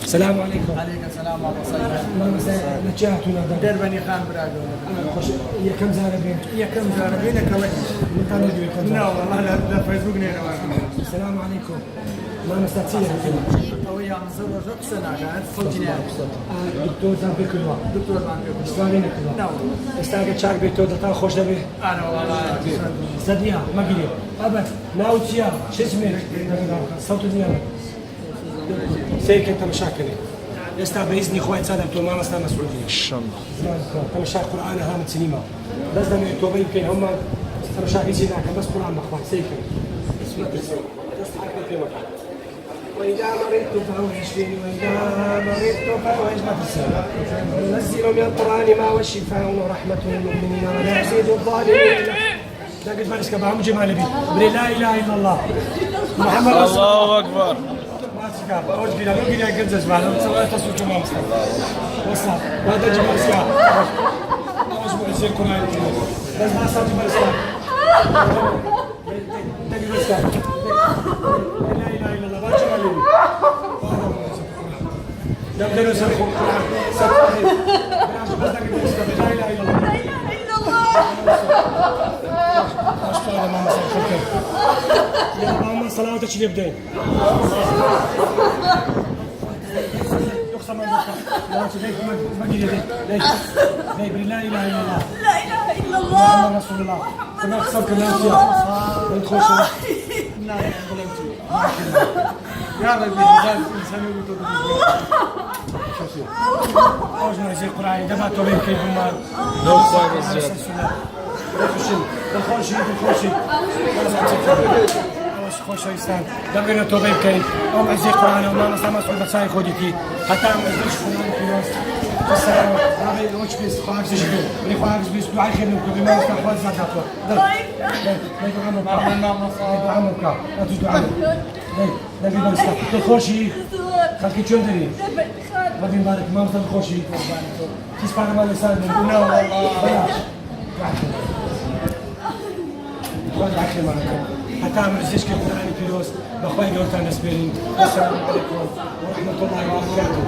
السلام عليكم. عليكم السلام ورحمة الله. نجاتنا دربني خان برادو. خوش يا كم زاربين؟ يا كم زاربين كويس. لا والله لا فيسبوك نينا. السلام عليكم. ما مستطيع. ويا مصور رقصنا قاعد فوجنا. دكتور زنبير كلوا. دكتور زنبير. إسلامي كلوا. نعم. استاجر شاك بيتو دتا خوش دبي. أنا والله. زديا ما قلي. أبد ناوتيا شو اسمه؟ صوت ديانا. سيك أنت مشاكلي. يستا بإذن إخوة سادة توما مسنا مسؤولين. إن شاء الله. تمشى القرآن هام سينما. لازم يتوبوا يمكن هم تمشى في سينما بس قرآن مخوان سيك. اسمع تسمع. تستحق في مكان. وإذا مرضت فهو يشفيني وإذا مرضت فهو يشفيني. ننزل من القرآن ما هو الشفاء ورحمة للمؤمنين ولا يزيد الظالمين. لقد ما نسكب عم جمال بي. بل لا إله إلا الله. محمد رسول الله. الله أكبر. ما سكب. أوج بلا لو بلا جنزز معنا. سوى تصوير ما مستوى. وصل. هذا جمال سكب. أوج معزي القرآن. بس ما صار جمال سكب. تجي سكب. لا إله إلا الله. ما جمال بي. يبدأ يسرق القرآن. سكب. لا إله إلا الله. لا إله إلا الله. أشكرا ماما سأخذك يا ماما صلواتك اللي بدين يقسم بالله لا تديك ما قيل يديك ليك لا إله إلا الله لا إله إلا الله. محمد رسول الله كما خسرت الناس يا تدخل شو لا يا رب الإنسان إنسان يقول أوج معزي القرآن دبا توبين كيف ما لو صار الزيادة. دخل شيء خوش إنسان دبنا توبين كيف أو معزي القرآن وما نسمع مسؤول بساي خودتي حتى ما يزيدش قرآن في ناس السلام عليكم وش بيس خواكس يشبه اللي خواكس بيس دعاء خير منكم بما يستحوذ زاداتوا لا يدعمك لا يدعمك لا تدعمك لا يدعمك تخوشي خلكي شو ندري ربي يبارك ما مثل خوشي تسمع ما لسان لا والله حتى ما نزيدش كيف القرآن فلوس بخوي قلت أنا سبيرين السلام عليكم ورحمة الله وبركاته.